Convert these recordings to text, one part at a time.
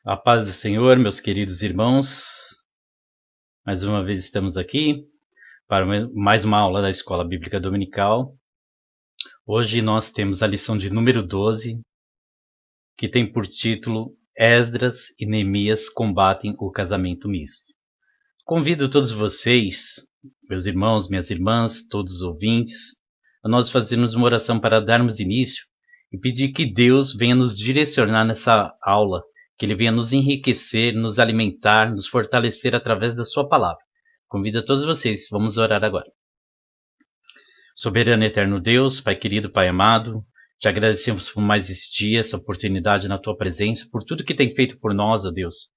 A paz do Senhor, meus queridos irmãos. Mais uma vez estamos aqui para mais uma aula da Escola Bíblica Dominical. Hoje nós temos a lição de número 12, que tem por título Esdras e Neemias combatem o casamento misto. Convido todos vocês, meus irmãos, minhas irmãs, todos os ouvintes, a nós fazermos uma oração para darmos início e pedir que Deus venha nos direcionar nessa aula, que Ele venha nos enriquecer, nos alimentar, nos fortalecer através da sua palavra. Convido a todos vocês, vamos orar agora. Soberano e eterno Deus, Pai querido, Pai amado, te agradecemos por mais este dia, essa oportunidade na tua presença, por tudo que tem feito por nós, ó Deus.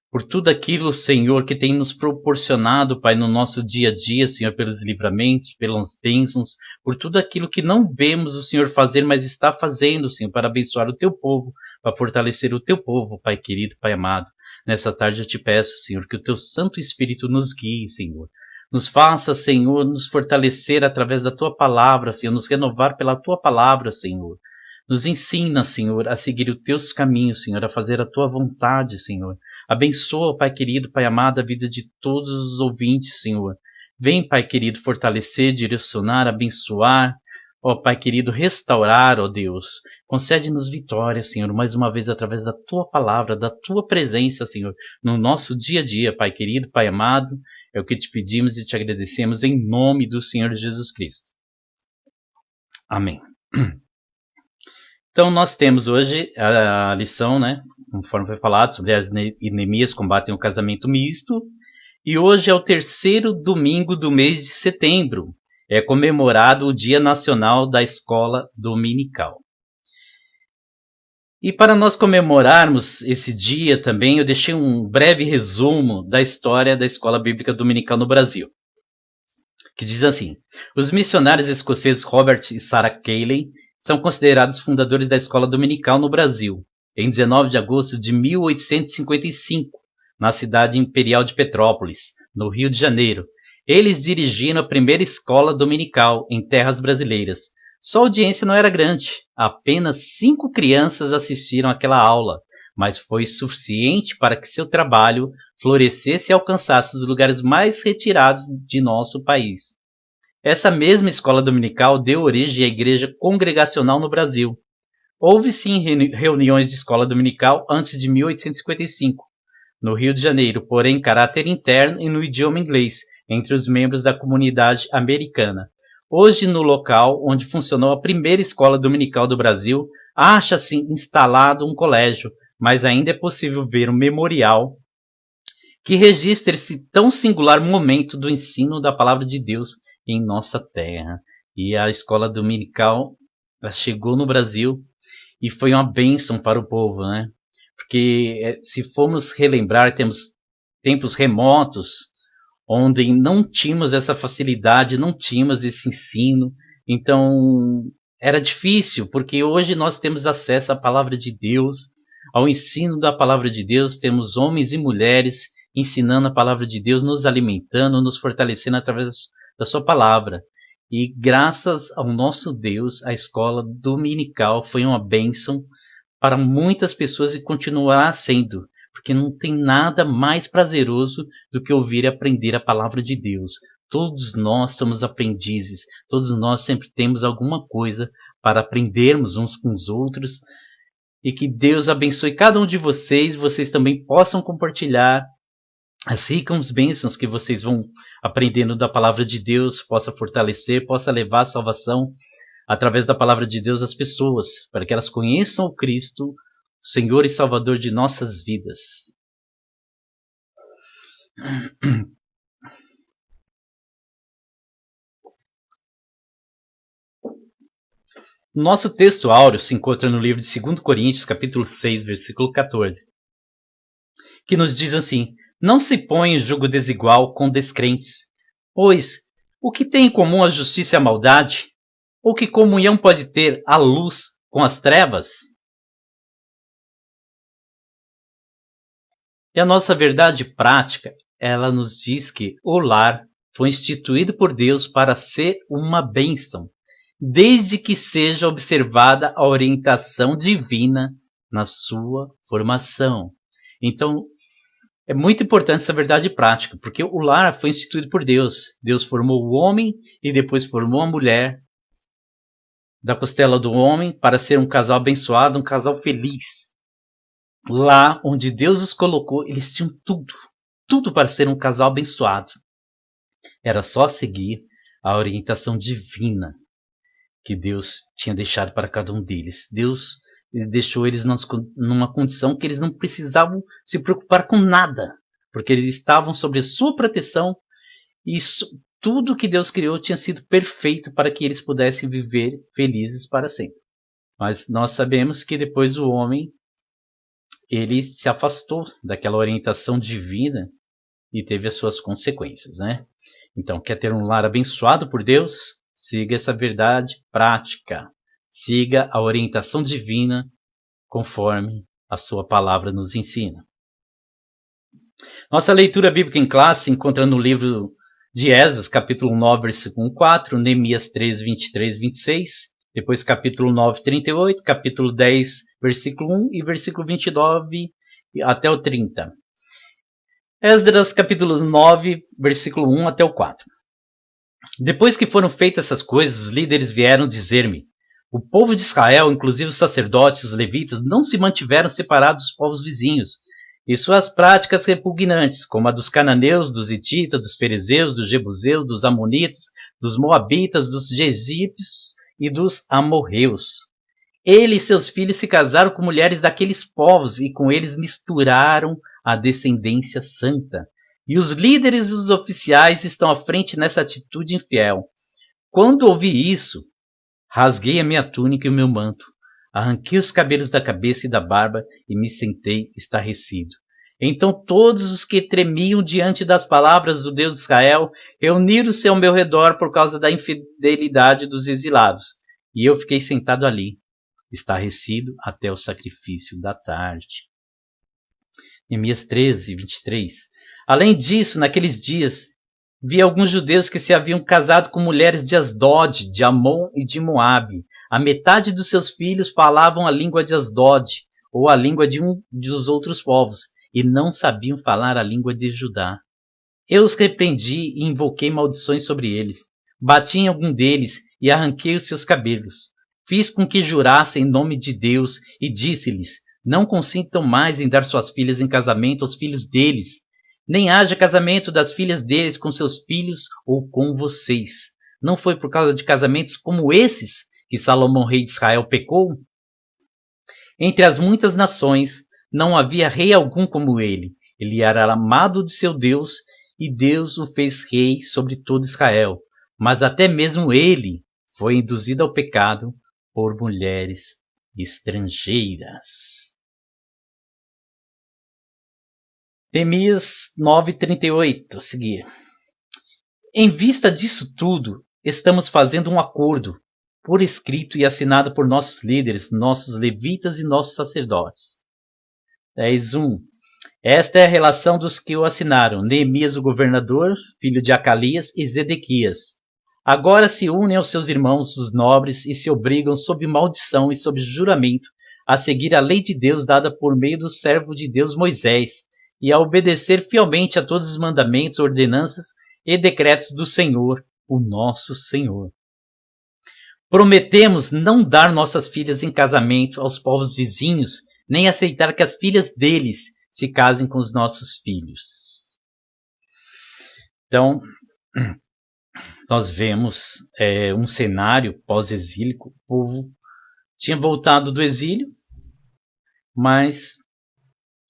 Por tudo aquilo, Senhor, que tem nos proporcionado, Pai, no nosso dia a dia, Senhor, pelos livramentos, pelas bênçãos, por tudo aquilo que não vemos o Senhor fazer, mas está fazendo, Senhor, para abençoar o teu povo, para fortalecer o teu povo, Pai querido, Pai amado. Nessa tarde eu te peço, Senhor, que o teu Santo Espírito nos guie, Senhor. Nos faça, Senhor, nos fortalecer através da tua palavra, Senhor, nos renovar pela tua palavra, Senhor. Nos ensina, Senhor, a seguir os teus caminhos, Senhor, a fazer a tua vontade, Senhor. Abençoa, Pai querido, Pai amado, a vida de todos os ouvintes, Senhor. Vem, Pai querido, fortalecer, direcionar, abençoar, ó Pai querido, restaurar, ó Deus. Concede-nos vitória, Senhor, mais uma vez através da Tua palavra, da Tua presença, Senhor, no nosso dia a dia, Pai querido, Pai amado. É o que te pedimos e te agradecemos em nome do Senhor Jesus Cristo. Amém. Então nós temos hoje a lição, né, conforme foi falado, sobre as Neemias combatem o casamento misto. E hoje é o terceiro domingo do mês de setembro. É comemorado o Dia Nacional da Escola Dominical. E para nós comemorarmos esse dia também, eu deixei um breve resumo da história da Escola Bíblica Dominical no Brasil. Que diz assim: os missionários escoceses Robert e Sarah Cayley são considerados fundadores da Escola Dominical no Brasil, em 19 de agosto de 1855, na cidade imperial de Petrópolis, no Rio de Janeiro. Eles dirigiram a primeira escola dominical em terras brasileiras. Sua audiência não era grande, apenas 5 crianças assistiram àquela aula, mas foi suficiente para que seu trabalho florescesse e alcançasse os lugares mais retirados de nosso país. Essa mesma escola dominical deu origem à Igreja Congregacional no Brasil. Houve sim reuniões de escola dominical antes de 1855, no Rio de Janeiro, porém em caráter interno e no idioma inglês, entre os membros da comunidade americana. Hoje, no local onde funcionou a primeira escola dominical do Brasil, acha-se instalado um colégio, mas ainda é possível ver um memorial que registra esse tão singular momento do ensino da palavra de Deus em nossa terra. E a escola dominical chegou no Brasil e foi uma bênção para o povo, né? Porque se formos relembrar, temos tempos remotos onde não tínhamos essa facilidade, não tínhamos esse ensino, então era difícil, porque hoje nós temos acesso à palavra de Deus, ao ensino da palavra de Deus, temos homens e mulheres ensinando a palavra de Deus, nos alimentando, nos fortalecendo através da sua palavra. E graças ao nosso Deus, a escola dominical foi uma bênção para muitas pessoas e continuará sendo, porque não tem nada mais prazeroso do que ouvir e aprender a palavra de Deus. Todos nós somos aprendizes, todos nós sempre temos alguma coisa para aprendermos uns com os outros, e que Deus abençoe cada um de vocês, vocês também possam compartilhar as ricas bênçãos que vocês vão aprendendo da palavra de Deus, possa fortalecer, possa levar a salvação através da palavra de Deus às pessoas, para que elas conheçam o Cristo, Senhor e Salvador de nossas vidas. Nosso texto áureo se encontra no livro de 2 Coríntios, capítulo 6, versículo 14, que nos diz assim: não se põe em julgo desigual com descrentes, pois o que tem em comum a justiça e a maldade? Ou que comunhão pode ter a luz com as trevas? E a nossa verdade prática, ela nos diz que o lar foi instituído por Deus para ser uma bênção, desde que seja observada a orientação divina na sua formação. Então, é muito importante essa verdade prática, porque o lar foi instituído por Deus. Deus formou o homem e depois formou a mulher da costela do homem para ser um casal abençoado, um casal feliz. Lá onde Deus os colocou, eles tinham tudo para ser um casal abençoado. Era só seguir a orientação divina que Deus tinha deixado para cada um deles. Deus deixou eles numa condição que eles não precisavam se preocupar com nada, porque eles estavam sob a sua proteção e tudo que Deus criou tinha sido perfeito para que eles pudessem viver felizes para sempre. Mas nós sabemos que depois o homem ele se afastou daquela orientação divina e teve as suas consequências, né? Então, quer ter um lar abençoado por Deus? Siga essa verdade prática. Siga a orientação divina conforme a sua palavra nos ensina. Nossa leitura bíblica em classe se encontra no livro de Esdras, capítulo 9, versículo 4, Neemias 3, 23, 26, depois capítulo 9, 38, capítulo 10, versículo 1 e versículo 29 até o 30. Esdras, capítulo 9, versículo 1 até o 4. Depois que foram feitas essas coisas, os líderes vieram dizer-me: o povo de Israel, inclusive os sacerdotes e os levitas, não se mantiveram separados dos povos vizinhos, e suas práticas repugnantes, como a dos cananeus, dos hititas, dos ferezeus, dos jebuseus, dos amonitas, dos moabitas, dos egípcios e dos amorreus. Ele e seus filhos se casaram com mulheres daqueles povos e com eles misturaram a descendência santa. E os líderes e os oficiais estão à frente nessa atitude infiel. Quando ouvi isso, rasguei a minha túnica e o meu manto, arranquei os cabelos da cabeça e da barba e me sentei estarrecido. Então todos os que tremiam diante das palavras do Deus de Israel reuniram-se ao meu redor por causa da infidelidade dos exilados. E eu fiquei sentado ali, estarrecido até o sacrifício da tarde. Neemias 13, 23. Além disso, naqueles dias, vi alguns judeus que se haviam casado com mulheres de Asdod, de Amon e de Moabe. A metade dos seus filhos falavam a língua de Asdod, ou a língua de um dos outros povos, e não sabiam falar a língua de Judá. Eu os repreendi e invoquei maldições sobre eles. Bati em algum deles e arranquei os seus cabelos. Fiz com que jurassem em nome de Deus e disse-lhes: não consintam mais em dar suas filhas em casamento aos filhos deles, nem haja casamento das filhas deles com seus filhos ou com vocês. Não foi por causa de casamentos como esses que Salomão, rei de Israel, pecou? Entre as muitas nações não havia rei algum como ele. Ele era amado de seu Deus e Deus o fez rei sobre todo Israel. Mas até mesmo ele foi induzido ao pecado por mulheres estrangeiras. Neemias 9:38, a seguir. Em vista disso tudo, estamos fazendo um acordo, por escrito e assinado por nossos líderes, nossos levitas e nossos sacerdotes. 10:1. Esta é a relação dos que o assinaram: Neemias, o governador, filho de Acalias, e Zedequias. Agora se unem aos seus irmãos, os nobres, e se obrigam, sob maldição e sob juramento, a seguir a lei de Deus dada por meio do servo de Deus Moisés, e a obedecer fielmente a todos os mandamentos, ordenanças e decretos do Senhor, o nosso Senhor. Prometemos não dar nossas filhas em casamento aos povos vizinhos, nem aceitar que as filhas deles se casem com os nossos filhos. Então, nós vemos um cenário pós-exílico. O povo tinha voltado do exílio, mas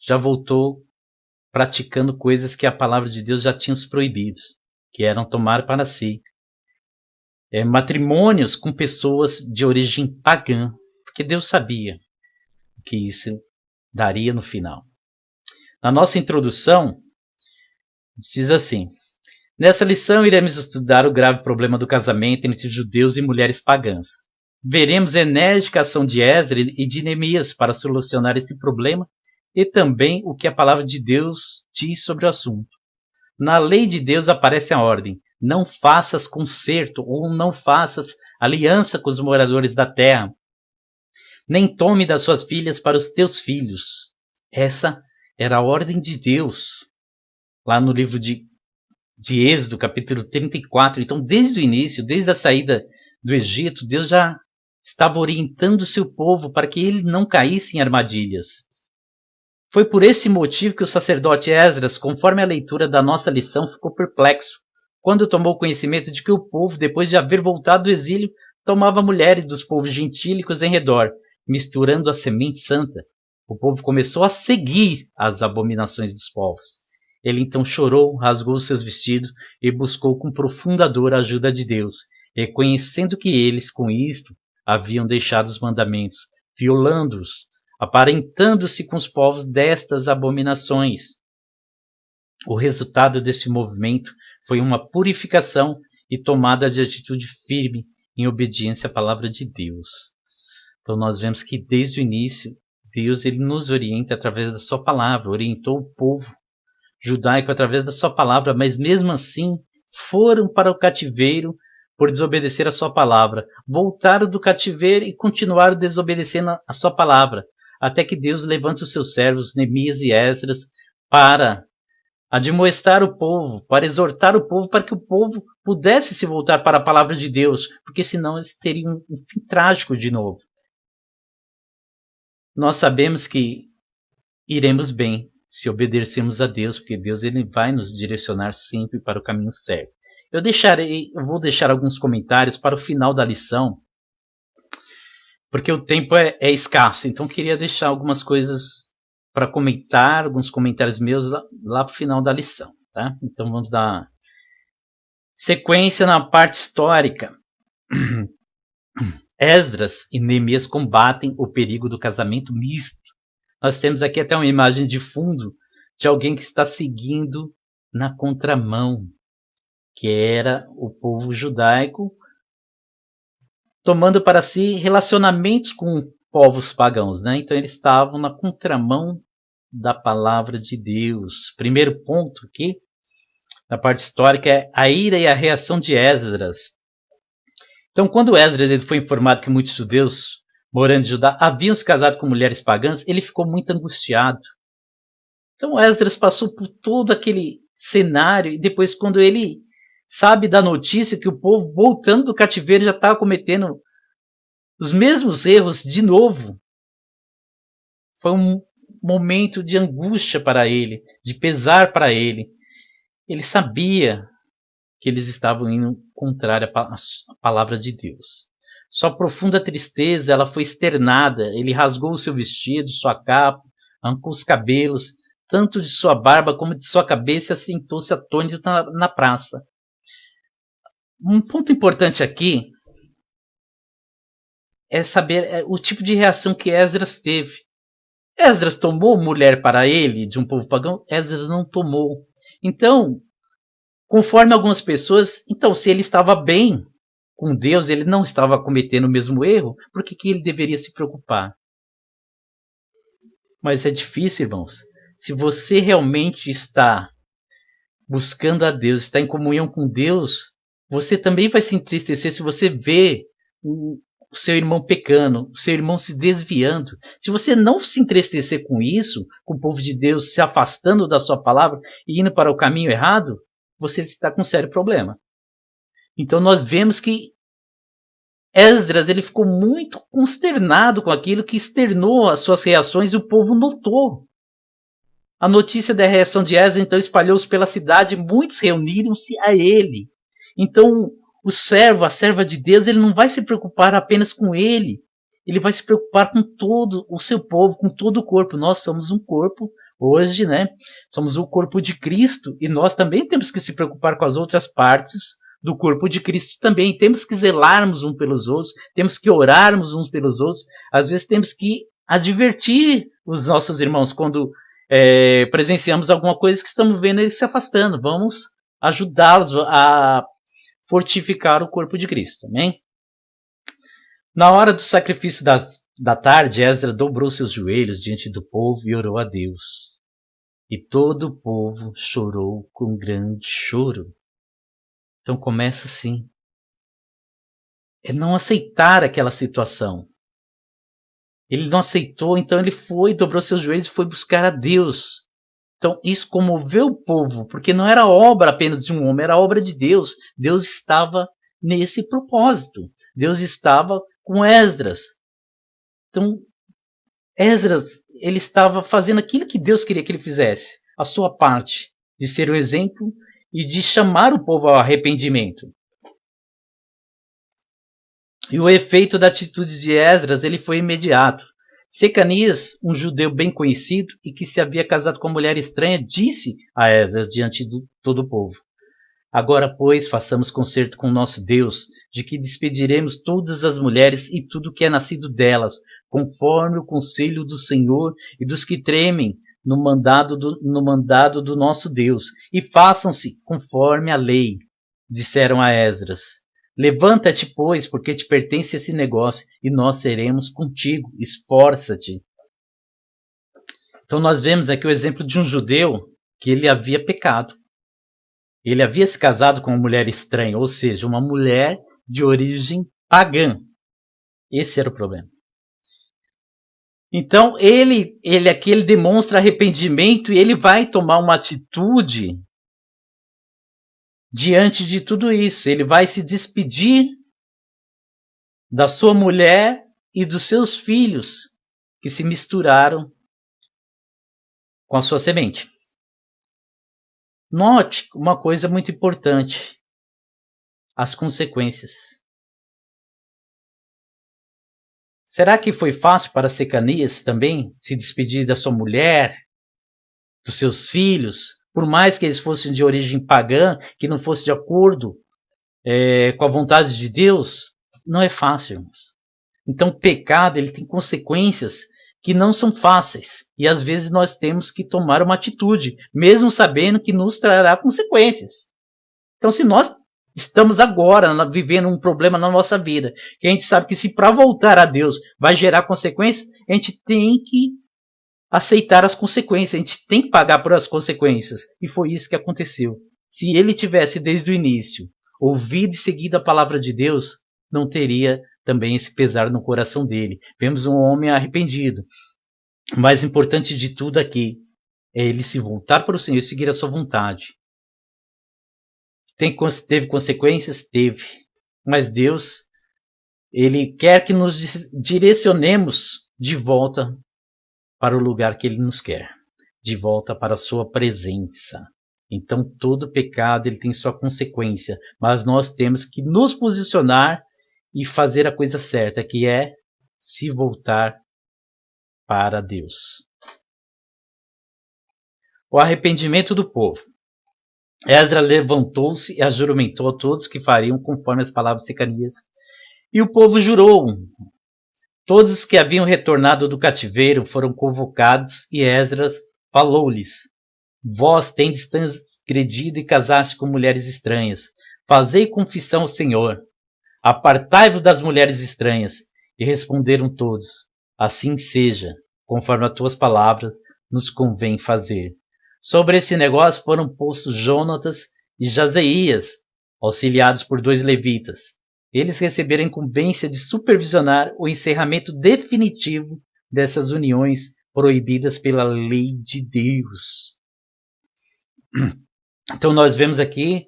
já voltou praticando coisas que a palavra de Deus já tinha os proibido, que eram tomar para si matrimônios com pessoas de origem pagã, porque Deus sabia o que isso daria no final. Na nossa introdução, diz assim: nessa lição iremos estudar o grave problema do casamento entre judeus e mulheres pagãs. Veremos a enérgica ação de Esdras e de Neemias para solucionar esse problema e também o que a palavra de Deus diz sobre o assunto. Na lei de Deus aparece a ordem: não faças concerto ou não faças aliança com os moradores da terra, nem tome das suas filhas para os teus filhos. Essa Era a ordem de Deus, lá no livro de Êxodo, capítulo 34. Então, desde o início, desde a saída do Egito, Deus já estava orientando o seu povo para que ele não caísse em armadilhas. Foi por esse motivo que o sacerdote Esdras, conforme a leitura da nossa lição, ficou perplexo, quando tomou conhecimento de que o povo, depois de haver voltado do exílio, tomava mulheres dos povos gentílicos em redor, misturando a semente santa. O povo começou a seguir as abominações dos povos. Ele então chorou, rasgou seus vestidos e buscou com profunda dor a ajuda de Deus, reconhecendo que eles, com isto, haviam deixado os mandamentos, violando-os, aparentando-se com os povos destas abominações. O resultado desse movimento foi uma purificação e tomada de atitude firme em obediência à palavra de Deus. Então nós vemos que desde o início, Deus ele nos orienta através da sua palavra, orientou o povo judaico através da sua palavra, mas mesmo assim foram para o cativeiro por desobedecer a sua palavra, voltaram do cativeiro e continuaram desobedecendo a sua palavra, até que Deus levante os seus servos, Neemias e Esdras, para admoestar o povo, para exortar o povo, para que o povo pudesse se voltar para a palavra de Deus, porque senão eles teriam um fim trágico de novo. Nós sabemos que iremos bem se obedecermos a Deus, porque Deus ele vai nos direcionar sempre para o caminho certo. Eu vou deixar alguns comentários para o final da lição, porque o tempo é escasso, então queria deixar algumas coisas para comentar, alguns comentários meus lá para o final da lição. Tá? Então vamos dar sequência na parte histórica. Esdras e Neemias combatem o perigo do casamento misto. Nós temos aqui até uma imagem de fundo de alguém que está seguindo na contramão, que era o povo judaico, tomando para si relacionamentos com povos pagãos, né? Então eles estavam na contramão da palavra de Deus. Primeiro ponto aqui, na parte histórica, é a ira e a reação de Esdras. Então, quando Esdras ele foi informado que muitos judeus morando em Judá haviam se casado com mulheres pagãs, ele ficou muito angustiado. Então Esdras passou por todo aquele cenário e depois, quando ele sabe da notícia que o povo voltando do cativeiro já estava cometendo os mesmos erros de novo, foi um momento de angústia para ele, de pesar para ele. Ele sabia que eles estavam indo contrário à palavra de Deus. Sua profunda tristeza ela foi externada. Ele rasgou o seu vestido, sua capa, arrancou os cabelos, tanto de sua barba como de sua cabeça, e assentou-se atônito na praça. Um ponto importante aqui é saber o tipo de reação que Esdras teve. Esdras tomou mulher para ele, de um povo pagão? Esdras não tomou. Então, conforme algumas pessoas, então se ele estava bem com Deus, ele não estava cometendo o mesmo erro, por que ele deveria se preocupar? Mas é difícil, irmãos. Se você realmente está buscando a Deus, está em comunhão com Deus, você também vai se entristecer se você vê o seu irmão pecando, o seu irmão se desviando. Se você não se entristecer com isso, com o povo de Deus se afastando da sua palavra e indo para o caminho errado, você está com um sério problema. Então nós vemos que Esdras ele ficou muito consternado com aquilo, que externou as suas reações e o povo notou. A notícia da reação de Esdras então espalhou-se pela cidade e muitos reuniram-se a ele. Então o servo, a serva de Deus, ele não vai se preocupar apenas com ele. Ele vai se preocupar com todo o seu povo, com todo o corpo. Nós somos um corpo hoje, né? Somos o corpo de Cristo e nós também temos que se preocupar com as outras partes do corpo de Cristo também. Temos que zelarmos uns pelos outros, temos que orarmos uns pelos outros. Às vezes temos que advertir os nossos irmãos quando presenciamos alguma coisa que estamos vendo eles se afastando. Vamos ajudá-los a fortificar o corpo de Cristo. Amém? Na hora do sacrifício da tarde, Esdras dobrou seus joelhos diante do povo e orou a Deus. E todo o povo chorou com grande choro. Então começa assim. É não aceitar aquela situação. Ele não aceitou, então ele foi, dobrou seus joelhos e foi buscar a Deus. Então, isso comoveu o povo, porque não era obra apenas de um homem, era obra de Deus. Deus estava nesse propósito. Deus estava com Esdras. Então, Esdras, ele estava fazendo aquilo que Deus queria que ele fizesse, a sua parte, de ser um exemplo e de chamar o povo ao arrependimento. E o efeito da atitude de Esdras, ele foi imediato. Secanias, um judeu bem conhecido e que se havia casado com uma mulher estranha, disse a Esdras diante de todo o povo: Agora, pois, façamos concerto com nosso Deus, de que despediremos todas as mulheres e tudo que é nascido delas, conforme o conselho do Senhor e dos que tremem no mandado do nosso Deus, e façam-se conforme a lei, disseram a Esdras. Levanta-te, pois, porque te pertence esse negócio, e nós seremos contigo. Esforça-te. Então nós vemos aqui o exemplo de um judeu que ele havia pecado. Ele havia se casado com uma mulher estranha, ou seja, uma mulher de origem pagã. Esse era o problema. Então ele aqui ele demonstra arrependimento e ele vai tomar uma atitude diante de tudo isso. Ele vai se despedir da sua mulher e dos seus filhos que se misturaram com a sua semente. Note uma coisa muito importante: as consequências. Será que foi fácil para Secanias também se despedir da sua mulher, dos seus filhos, por mais que eles fossem de origem pagã, que não fosse de acordo com a vontade de Deus? Não é fácil, irmãos. Então o pecado ele tem consequências que não são fáceis. E às vezes nós temos que tomar uma atitude, mesmo sabendo que nos trará consequências. Então se nós estamos agora vivendo um problema na nossa vida, que a gente sabe que se para voltar a Deus vai gerar consequências, a gente tem que aceitar as consequências, a gente tem que pagar por as consequências. E foi isso que aconteceu. Se ele tivesse desde o início ouvido e seguido a palavra de Deus, não teria também esse pesar no coração dele. Vemos um homem arrependido. O mais importante de tudo aqui é ele se voltar para o Senhor e seguir a sua vontade. Teve consequências? Teve. Mas Deus, ele quer que nos direcionemos de volta para o lugar que ele nos quer. De volta para a sua presença. Então todo pecado ele tem sua consequência. Mas nós temos que nos posicionar e fazer a coisa certa, que é se voltar para Deus. O arrependimento do povo. Esdras levantou-se e ajuramentou a todos que fariam conforme as palavras de Secanias. E o povo jurou. Todos os que haviam retornado do cativeiro foram convocados e Esdras falou-lhes: Vós tendes transgredido e casaste com mulheres estranhas. Fazei confissão ao Senhor. Apartai-vos das mulheres estranhas. E responderam todos: Assim seja, conforme as tuas palavras nos convém fazer. Sobre esse negócio foram postos Jonatas e Jazeias, auxiliados por 2 levitas. Eles receberam a incumbência de supervisionar o encerramento definitivo dessas uniões proibidas pela lei de Deus. Então nós vemos aqui,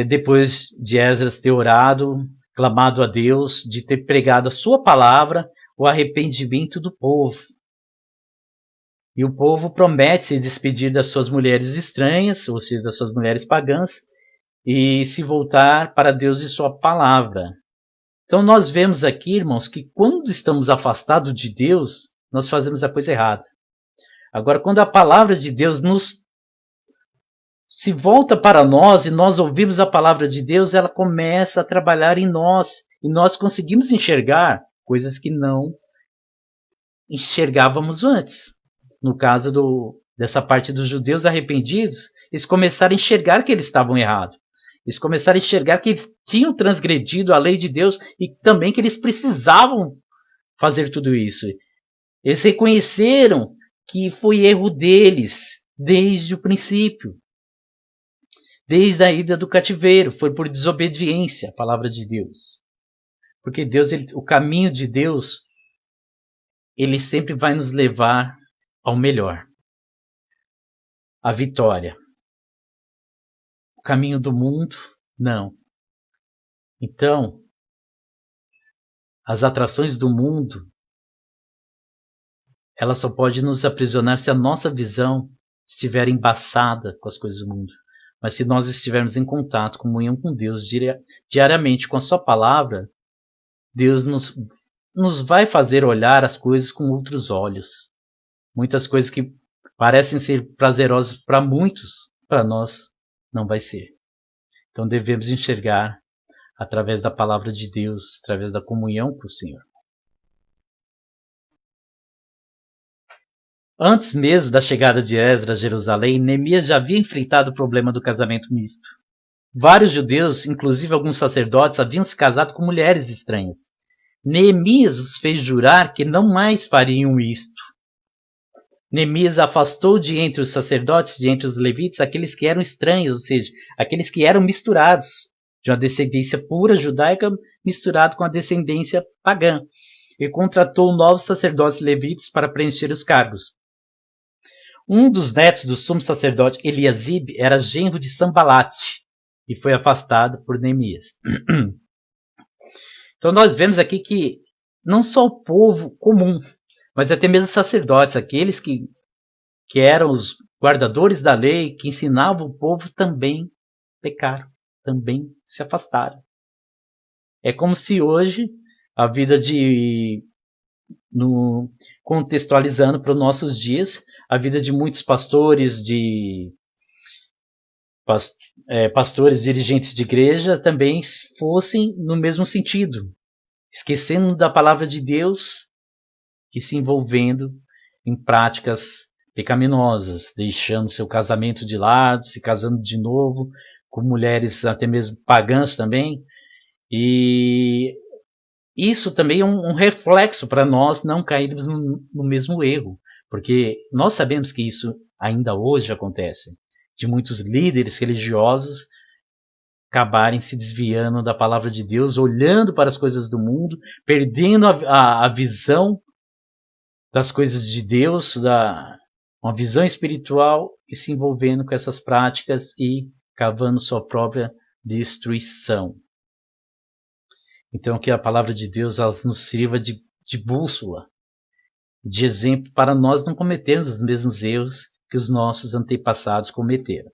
depois de Esdras ter orado, clamado a Deus, de ter pregado a sua palavra, o arrependimento do povo. E o povo promete se despedir das suas mulheres estranhas, ou seja, das suas mulheres pagãs, e se voltar para Deus e sua palavra. Então nós vemos aqui, irmãos, que quando estamos afastados de Deus, nós fazemos a coisa errada. Agora, quando a palavra de Deus se volta para nós e nós ouvimos a palavra de Deus, ela começa a trabalhar em nós. E nós conseguimos enxergar coisas que não enxergávamos antes. No caso dessa parte dos judeus arrependidos, eles começaram a enxergar que eles estavam errados. Eles começaram a enxergar que eles tinham transgredido a lei de Deus e também que eles precisavam fazer tudo isso. Eles reconheceram que foi erro deles desde o princípio. Desde a ida do cativeiro, foi por desobediência à palavra de Deus. Porque Deus, o caminho de Deus, ele sempre vai nos levar ao melhor. a vitória. O caminho do mundo, não. Então, as atrações do mundo, ela só pode nos aprisionar se a nossa visão estiver embaçada com as coisas do mundo. Mas se nós estivermos em contato, comunhão com Deus diariamente com a sua palavra, Deus nos vai fazer olhar as coisas com outros olhos. Muitas coisas que parecem ser prazerosas para muitos, para nós não vai ser. Então devemos enxergar através da palavra de Deus, através da comunhão com o Senhor. Antes mesmo da chegada de Esdras a Jerusalém, Neemias já havia enfrentado o problema do casamento misto. Vários judeus, inclusive alguns sacerdotes, haviam se casado com mulheres estranhas. Neemias os fez jurar que não mais fariam isto. Neemias afastou de entre os sacerdotes, de entre os levitas, aqueles que eram estranhos, ou seja, aqueles que eram misturados, de uma descendência pura judaica misturado com a descendência pagã, e contratou novos sacerdotes levitas para preencher os cargos. Um dos netos do sumo sacerdote Eliasib era genro de Sambalate e foi afastado por Neemias. Então nós vemos aqui que não só o povo comum, mas até mesmo os sacerdotes, aqueles que eram os guardadores da lei, que ensinavam o povo, também pecaram, também se afastaram. É como se hoje a vida contextualizando para os nossos dias, a vida de muitos pastores, pastores dirigentes de igreja também fossem no mesmo sentido, esquecendo da palavra de Deus e se envolvendo em práticas pecaminosas, deixando seu casamento de lado, se casando de novo com mulheres até mesmo pagãs também. E isso também é um reflexo para nós não cairmos no mesmo erro, porque nós sabemos que isso ainda hoje acontece, de muitos líderes religiosos acabarem se desviando da palavra de Deus, olhando para as coisas do mundo, perdendo a visão das coisas de Deus, uma visão espiritual, e se envolvendo com essas práticas e cavando sua própria destruição. Então que a palavra de Deus ela nos sirva de bússola, de exemplo para nós não cometermos os mesmos erros que os nossos antepassados cometeram.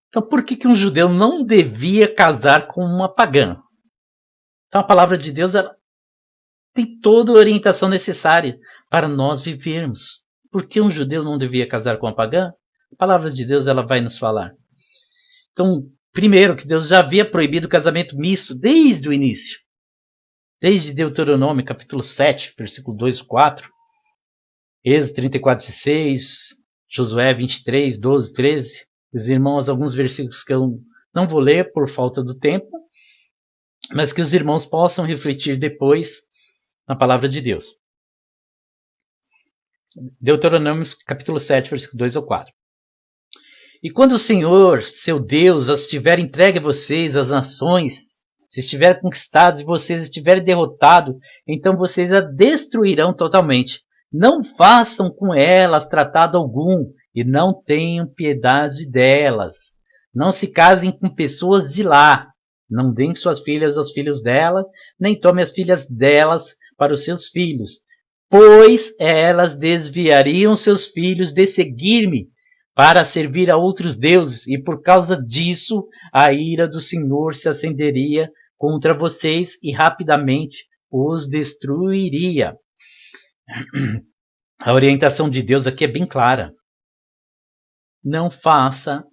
Então por que um judeu não devia casar com uma pagã? Então a palavra de Deus ela tem toda a orientação necessária para nós vivermos. Por que um judeu não devia casar com uma pagã? A palavra de Deus ela vai nos falar. Então, primeiro, que Deus já havia proibido o casamento misto desde o início. Desde Deuteronômio, capítulo 7, versículo 2 e 4. Êxodo 34, 16. Josué 23, 12, 13. Os irmãos, alguns versículos que eu não vou ler por falta do tempo, mas que os irmãos possam refletir depois na palavra de Deus. Deuteronômio, capítulo 7, versículo 2 ou 4. E quando o Senhor, seu Deus, as tiver entregue a vocês, as nações, se estiverem conquistados e vocês estiverem derrotados, então vocês a destruirão totalmente. Não façam com elas tratado algum e não tenham piedade delas. Não se casem com pessoas de lá. Não deem suas filhas aos filhos dela, nem tomem as filhas delas para os seus filhos, pois elas desviariam seus filhos de seguir-me para servir a outros deuses, e por causa disso a ira do Senhor se acenderia contra vocês e rapidamente os destruiria. A orientação de Deus aqui é bem clara. Não faça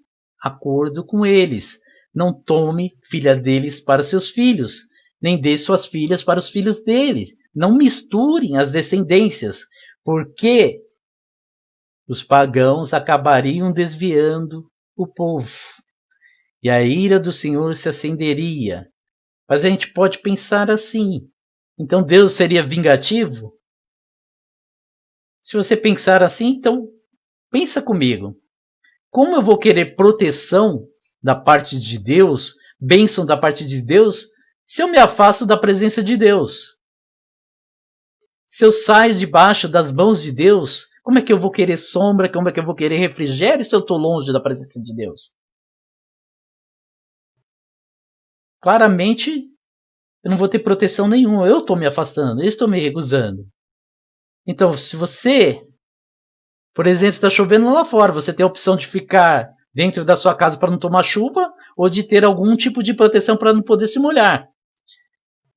acordo com eles. Não tome filha deles para seus filhos, nem dê suas filhas para os filhos deles. Não misturem as descendências, porque os pagãos acabariam desviando o povo. E a ira do Senhor se acenderia. Mas a gente pode pensar assim. Então Deus seria vingativo? Se você pensar assim, então pensa comigo. Como eu vou querer proteção da parte de Deus, bênção da parte de Deus, se eu me afasto da presença de Deus? Se eu saio debaixo das mãos de Deus, Como é que eu vou querer sombra? Como é que eu vou querer refrigério se eu estou longe da presença de Deus? Claramente, eu não vou ter proteção nenhuma. Eu estou me afastando, eu estou me recusando. Então, se você, por exemplo, está chovendo lá fora, você tem a opção de ficar dentro da sua casa para não tomar chuva ou de ter algum tipo de proteção para não poder se molhar.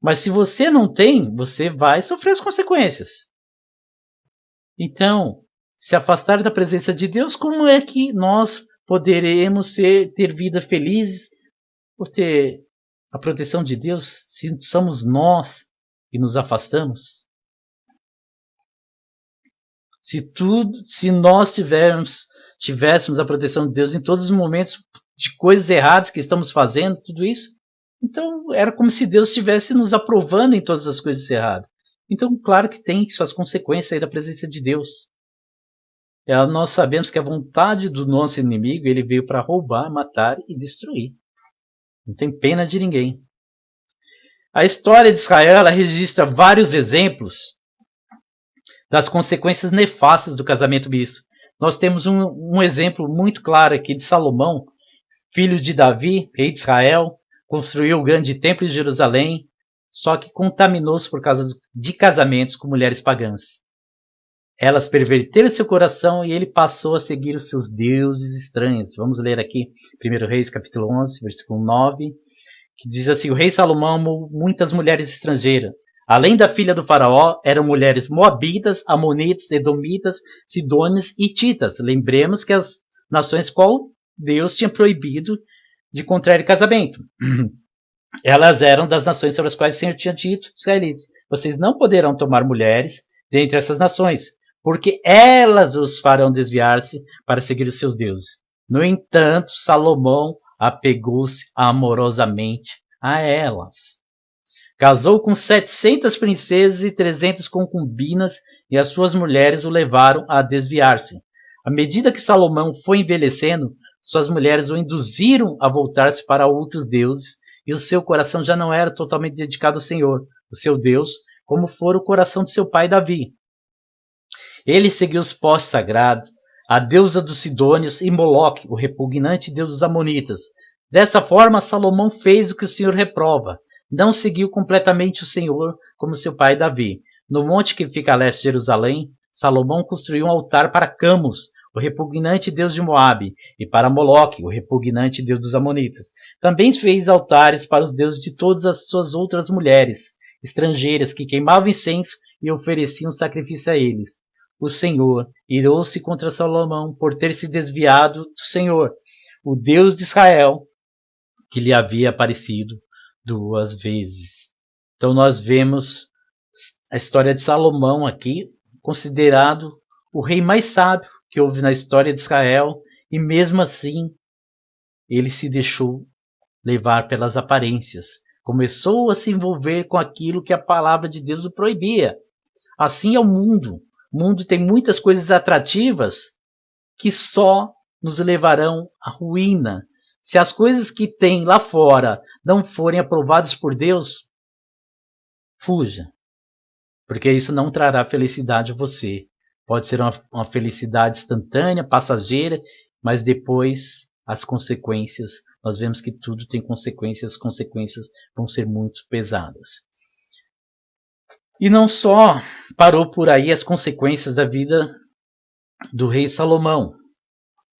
Mas se você não tem, você vai sofrer as consequências. Então, se afastar da presença de Deus, como é que nós poderemos ter vida felizes por ter a proteção de Deus se somos nós que nos afastamos? Se nós tivéssemos a proteção de Deus em todos os momentos de coisas erradas que estamos fazendo, tudo isso, então era como se Deus estivesse nos aprovando em todas as coisas erradas. Então, claro que tem suas consequências aí da presença de Deus. Nós sabemos que a vontade do nosso inimigo, ele veio para roubar, matar e destruir. Não tem pena de ninguém. A história de Israel, ela registra vários exemplos das consequências nefastas do casamento misto. Nós temos um exemplo muito claro aqui de Salomão, filho de Davi, rei de Israel, construiu o grande templo em Jerusalém, só que contaminou-se por causa de casamentos com mulheres pagãs. Elas perverteram seu coração e ele passou a seguir os seus deuses estranhos. Vamos ler aqui 1 Reis, capítulo 11, versículo 9, que diz assim: o rei Salomão amou muitas mulheres estrangeiras. Além da filha do faraó, eram mulheres moabitas, amonitas, edomitas, sidônias e hititas. Lembremos que as nações qual Deus tinha proibido de contrair casamento. Elas eram das nações sobre as quais o Senhor tinha dito, israelitas: vocês não poderão tomar mulheres dentre essas nações, porque elas os farão desviar-se para seguir os seus deuses. No entanto, Salomão apegou-se amorosamente a elas. Casou com 700 princesas e 300 concubinas, e as suas mulheres o levaram a desviar-se. À medida que Salomão foi envelhecendo, suas mulheres o induziram a voltar-se para outros deuses, e o seu coração já não era totalmente dedicado ao Senhor, o seu Deus, como fora o coração de seu pai Davi. Ele seguiu os postes sagrados, a deusa dos Sidônios e Moloque, o repugnante deus dos Amonitas. Dessa forma, Salomão fez o que o Senhor reprova. Não seguiu completamente o Senhor como seu pai Davi. No monte que fica a leste de Jerusalém, Salomão construiu um altar para Camus, o repugnante deus de Moabe, e para Moloque, o repugnante deus dos Amonitas. Também fez altares para os deuses de todas as suas outras mulheres estrangeiras que queimavam incenso e ofereciam sacrifício a eles. O Senhor irou-se contra Salomão por ter se desviado do Senhor, o Deus de Israel, que lhe havia aparecido 2 vezes. Então nós vemos a história de Salomão aqui, considerado o rei mais sábio que houve na história de Israel, e mesmo assim ele se deixou levar pelas aparências. Começou a se envolver com aquilo que a palavra de Deus o proibia. Assim é o mundo. O mundo tem muitas coisas atrativas que só nos levarão à ruína. Se as coisas que tem lá fora não forem aprovadas por Deus, fuja. Porque isso não trará felicidade a você. Pode ser uma felicidade instantânea, passageira, mas depois as consequências, nós vemos que tudo tem consequências, as consequências vão ser muito pesadas. E não só parou por aí as consequências da vida do rei Salomão,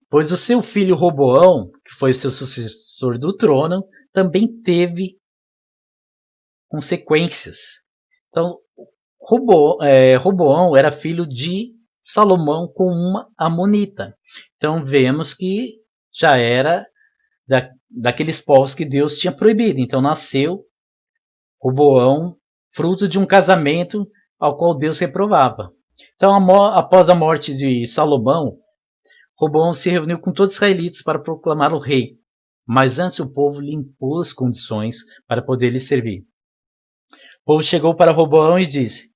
pois o seu filho Roboão, que foi o seu sucessor do trono, também teve consequências. Então, Roboão era filho de Salomão com uma amonita. Então, vemos que já era daqueles povos que Deus tinha proibido. Então, nasceu Roboão fruto de um casamento ao qual Deus reprovava. Então, após a morte de Salomão, Roboão se reuniu com todos os israelitas para proclamar o rei, mas antes o povo lhe impôs as condições para poder lhe servir. O povo chegou para Roboão e disse: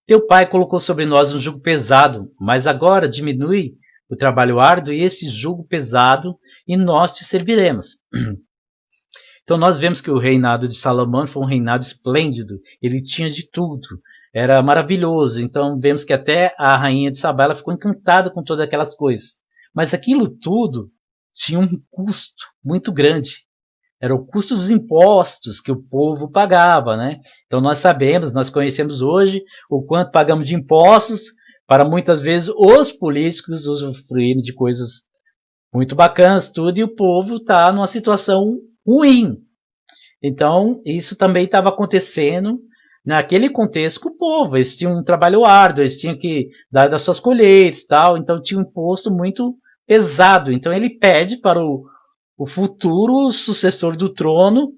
teu pai colocou sobre nós um jugo pesado, mas agora diminui o trabalho árduo e esse jugo pesado e nós te serviremos. Então nós vemos que o reinado de Salomão foi um reinado esplêndido, ele tinha de tudo. era maravilhoso. Então vemos que até a rainha de Sabá ela ficou encantada com todas aquelas coisas. Mas aquilo tudo tinha um custo muito grande. Era o custo dos impostos que o povo pagava, né? Então nós sabemos, nós conhecemos hoje o quanto pagamos de impostos para muitas vezes os políticos usufruírem de coisas muito bacanas, tudo, e o povo está numa situação ruim. Então isso também estava acontecendo naquele contexto com o povo. Eles tinham um trabalho árduo, eles tinham que dar das suas colheitas, tal. Então tinha um imposto muito pesado. Então ele pede para o futuro sucessor do trono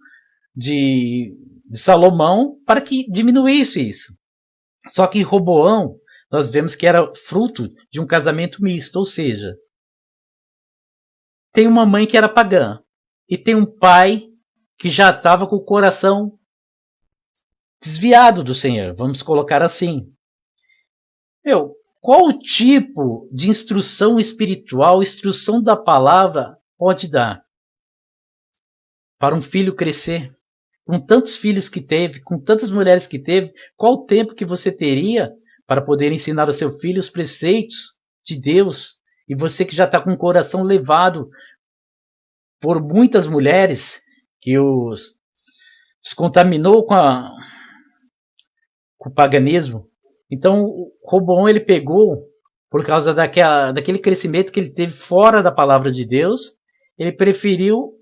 de Salomão para que diminuísse isso. Só que Roboão, nós vemos que era fruto de um casamento misto, ou seja, tem uma mãe que era pagã e tem um pai que já estava com o coração desviado do Senhor, vamos colocar assim. Qual o tipo de instrução espiritual, instrução da palavra pode dar para um filho crescer? Com tantos filhos que teve, com tantas mulheres que teve, qual o tempo que você teria para poder ensinar ao seu filho os preceitos de Deus? E você que já está com o coração levado por muitas mulheres, que os contaminou com o paganismo. Então, o Roboão ele pegou, por causa daquele crescimento que ele teve fora da palavra de Deus, ele preferiu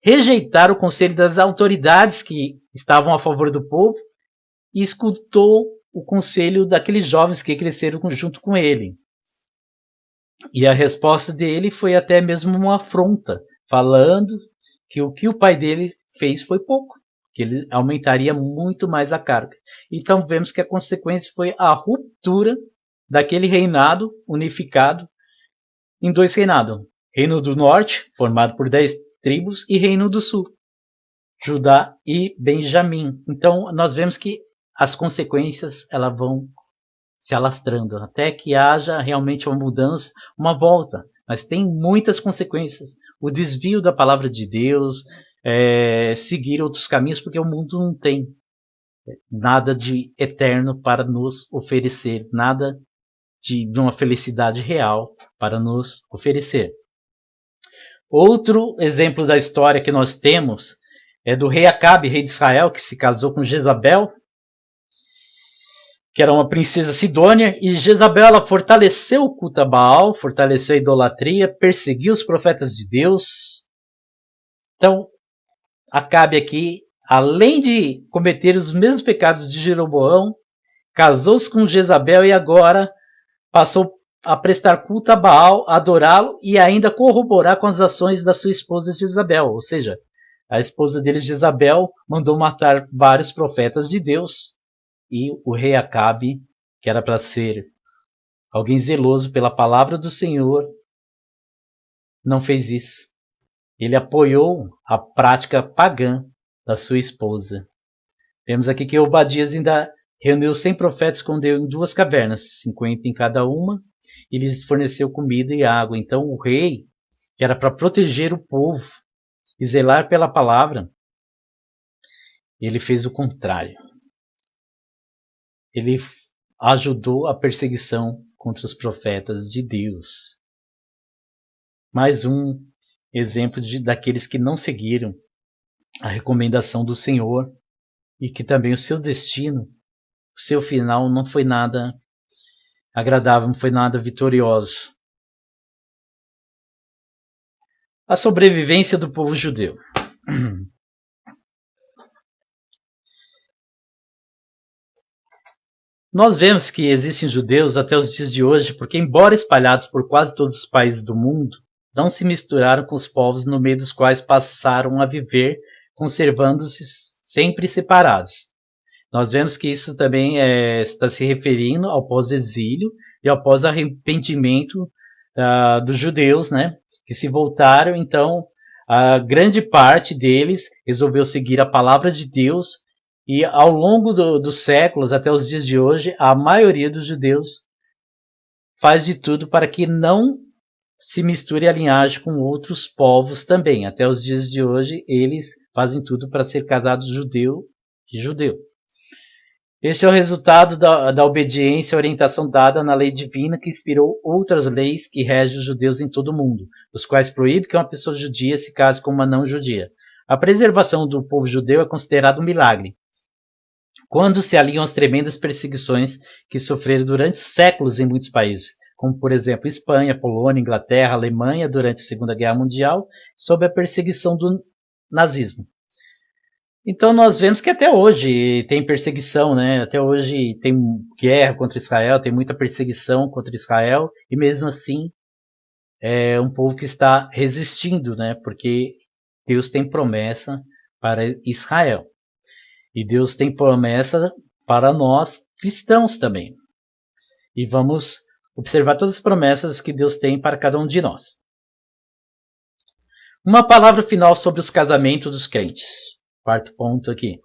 rejeitar o conselho das autoridades que estavam a favor do povo e escutou o conselho daqueles jovens que cresceram junto com ele. E a resposta dele foi até mesmo uma afronta, falando que o que o pai dele fez foi pouco, que ele aumentaria muito mais a carga. Então vemos que a consequência foi a ruptura daquele reinado unificado em dois reinados. Reino do Norte, formado por 10 tribos, e Reino do Sul, Judá e Benjamim. Então nós vemos que as consequências elas vão se alastrando, até que haja realmente uma mudança, uma volta. Mas tem muitas consequências. O desvio da palavra de Deus, seguir outros caminhos, porque o mundo não tem nada de eterno para nos oferecer, nada de uma felicidade real para nos oferecer. Outro exemplo da história que nós temos é do rei Acabe, rei de Israel, que se casou com Jezabel, que era uma princesa sidônia, e Jezabel ela fortaleceu o culto a Baal, fortaleceu a idolatria, perseguiu os profetas de Deus. Então, Acabe aqui, além de cometer os mesmos pecados de Jeroboão, casou-se com Jezabel e agora passou a prestar culto a Baal, adorá-lo e ainda corroborar com as ações da sua esposa Jezabel. Ou seja, a esposa dele, Jezabel, mandou matar vários profetas de Deus. E o rei Acabe, que era para ser alguém zeloso pela palavra do Senhor, não fez isso. Ele apoiou a prática pagã da sua esposa. Vemos aqui que Obadias ainda reuniu 100 profetas, escondeu em 2 cavernas, 50 em cada uma, e lhes forneceu comida e água. Então o rei, que era para proteger o povo e zelar pela palavra, ele fez o contrário. Ele ajudou a perseguição contra os profetas de Deus. Mais um exemplo daqueles que não seguiram a recomendação do Senhor e que também o seu destino, o seu final não foi nada agradável, não foi nada vitorioso. A sobrevivência do povo judeu. Nós vemos que existem judeus até os dias de hoje, porque embora espalhados por quase todos os países do mundo, não se misturaram com os povos no meio dos quais passaram a viver, conservando-se sempre separados. Nós vemos que isso também está se referindo ao pós-exílio e ao pós-arrependimento dos judeus, né, que se voltaram. Então, a grande parte deles resolveu seguir a palavra de Deus. E ao longo dos séculos, até os dias de hoje, a maioria dos judeus faz de tudo para que não se misture a linhagem com outros povos também. Até os dias de hoje, eles fazem tudo para ser casados judeu e judeu. Este é o resultado da obediência à orientação dada na lei divina que inspirou outras leis que regem os judeus em todo o mundo, os quais proíbem que uma pessoa judia se case com uma não judia. A preservação do povo judeu é considerada um milagre, quando se alinham as tremendas perseguições que sofreram durante séculos em muitos países, como por exemplo Espanha, Polônia, Inglaterra, Alemanha durante a Segunda Guerra Mundial, sob a perseguição do nazismo. Então nós vemos que até hoje tem perseguição, né? Até hoje tem guerra contra Israel, tem muita perseguição contra Israel, e mesmo assim é um povo que está resistindo, né? Porque Deus tem promessa para Israel. E Deus tem promessa para nós cristãos também. E vamos observar todas as promessas que Deus tem para cada um de nós. Uma palavra final sobre os casamentos dos crentes. Quarto ponto aqui.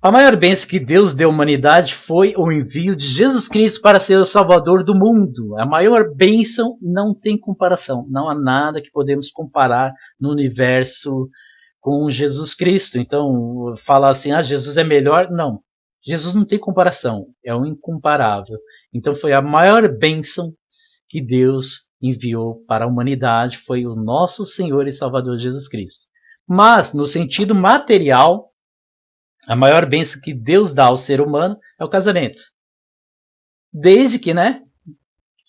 A maior bênção que Deus deu à humanidade foi o envio de Jesus Cristo para ser o Salvador do mundo. A maior bênção não tem comparação. Não há nada que podemos comparar no universo com Jesus Cristo. Então, falar assim, Jesus é melhor. Não. Jesus não tem comparação. É o incomparável. Então, foi a maior bênção que Deus enviou para a humanidade. Foi o nosso Senhor e Salvador Jesus Cristo. Mas, no sentido material, a maior bênção que Deus dá ao ser humano é o casamento. Desde que,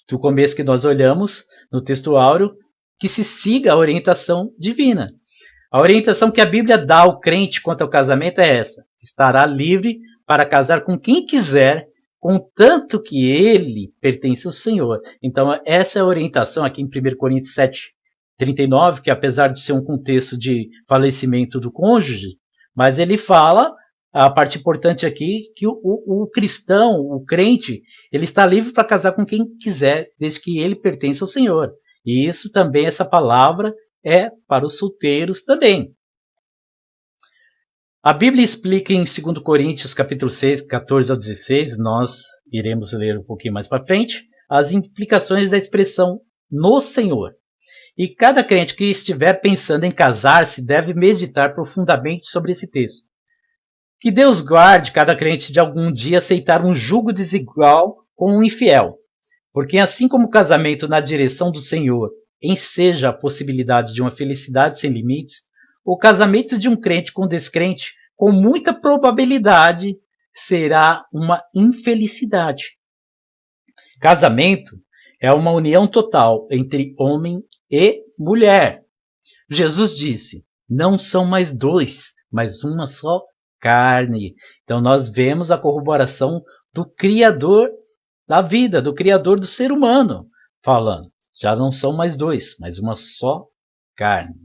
do começo que nós olhamos no texto áureo, que se siga a orientação divina. A orientação que a Bíblia dá ao crente quanto ao casamento é essa. Estará livre para casar com quem quiser, contanto que ele pertence ao Senhor. Então, essa é a orientação aqui em 1 Coríntios 7:39, que apesar de ser um contexto de falecimento do cônjuge, mas ele fala, a parte importante aqui, que o cristão, o crente, ele está livre para casar com quem quiser, desde que ele pertence ao Senhor. E isso também, essa palavra, é para os solteiros também. A Bíblia explica em 2 Coríntios capítulo 6, 14 ao 16, nós iremos ler um pouquinho mais para frente, as implicações da expressão no Senhor. E cada crente que estiver pensando em casar-se deve meditar profundamente sobre esse texto. Que Deus guarde cada crente de algum dia aceitar um jugo desigual com um infiel. Porque assim como o casamento na direção do Senhor enseja a possibilidade de uma felicidade sem limites, o casamento de um crente com descrente, com muita probabilidade, será uma infelicidade. Casamento é uma união total entre homem e mulher. Jesus disse, não são mais dois, mas uma só carne. Então nós vemos a corroboração do Criador da vida, do Criador do ser humano, falando, já não são mais dois, mas uma só carne.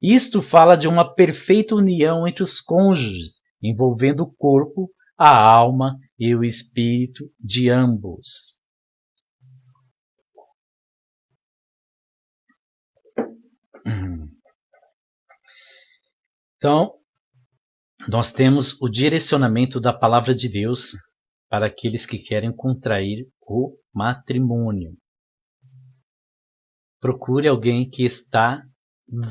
Isto fala de uma perfeita união entre os cônjuges, envolvendo o corpo, a alma e o espírito de ambos. Então, nós temos o direcionamento da palavra de Deus para aqueles que querem contrair o matrimônio. Procure alguém que está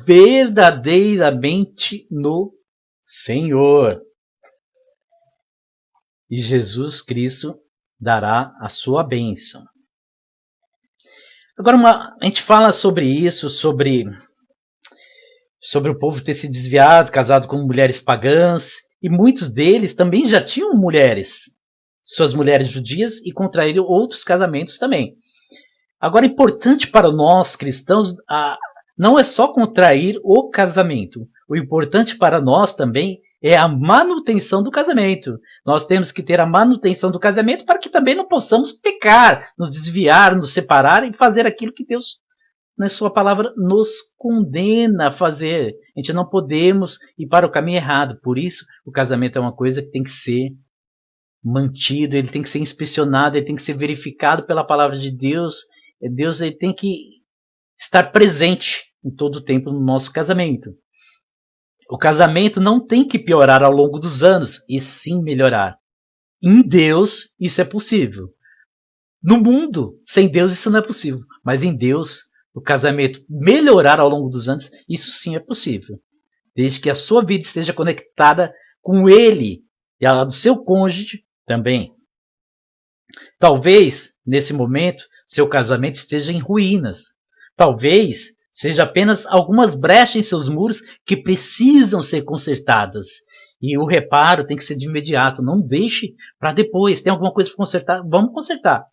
verdadeiramente no Senhor. E Jesus Cristo dará a sua bênção. Agora, a gente fala sobre isso, sobre o povo ter se desviado, casado com mulheres pagãs, e muitos deles também já tinham mulheres, suas mulheres judias, e contraíram outros casamentos também. Agora, importante para nós cristãos, não é só contrair o casamento. O importante para nós também é a manutenção do casamento. Nós temos que ter a manutenção do casamento para que também não possamos pecar, nos desviar, nos separar e fazer aquilo que Deus, na sua palavra, nos condena a fazer. A gente não podemos ir para o caminho errado. Por isso, o casamento é uma coisa que tem que ser mantido, ele tem que ser inspecionado, ele tem que ser verificado pela palavra de Deus. Deus ele tem que estar presente em todo o tempo no nosso casamento. O casamento não tem que piorar ao longo dos anos, e sim melhorar. Em Deus, isso é possível. No mundo, sem Deus, isso não é possível. Mas em Deus, o casamento melhorar ao longo dos anos, isso sim é possível. Desde que a sua vida esteja conectada com Ele, e a do seu cônjuge também. Talvez, nesse momento, seu casamento esteja em ruínas. Talvez seja apenas algumas brechas em seus muros que precisam ser consertadas. E o reparo tem que ser de imediato. Não deixe para depois. Tem alguma coisa para consertar? Vamos consertar.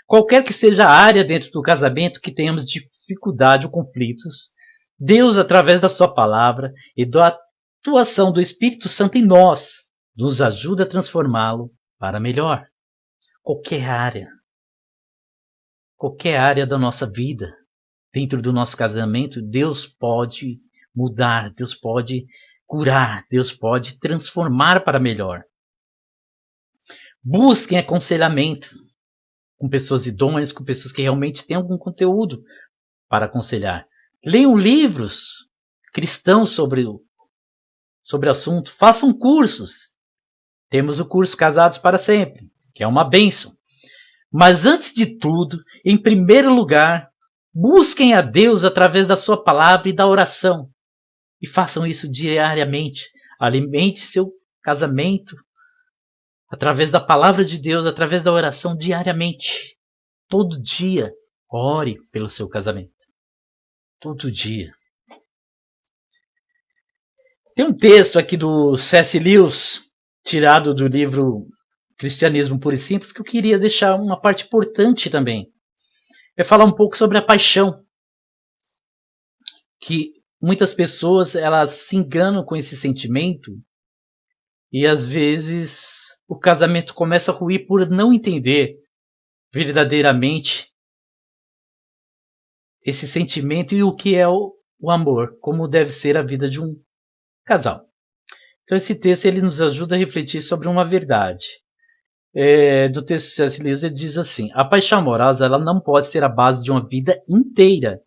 Qualquer que seja a área dentro do casamento que tenhamos dificuldade ou conflitos, Deus, através da sua palavra e da atuação do Espírito Santo em nós, nos ajuda a transformá-lo para melhor. Qualquer área da nossa vida, dentro do nosso casamento, Deus pode mudar, Deus pode curar, Deus pode transformar para melhor. Busquem aconselhamento com pessoas idôneas, com pessoas que realmente têm algum conteúdo para aconselhar. Leiam livros cristãos sobre o assunto, façam cursos. Temos o curso Casados para Sempre, que é uma bênção. Mas antes de tudo, em primeiro lugar, busquem a Deus através da sua palavra e da oração. E façam isso diariamente. Alimente seu casamento através da palavra de Deus, através da oração diariamente. Todo dia, ore pelo seu casamento. Todo dia. Tem um texto aqui do C.S. Lewis, tirado do livro Cristianismo Puro e Simples, que eu queria deixar uma parte importante também. É falar um pouco sobre a paixão. Que muitas pessoas elas se enganam com esse sentimento e às vezes o casamento começa a ruir por não entender verdadeiramente esse sentimento e o que é o amor, como deve ser a vida de um casal. Então esse texto ele nos ajuda a refletir sobre uma verdade. Do texto de C.S. Lewis ele diz assim: a paixão amorosa ela não pode ser a base de uma vida inteira.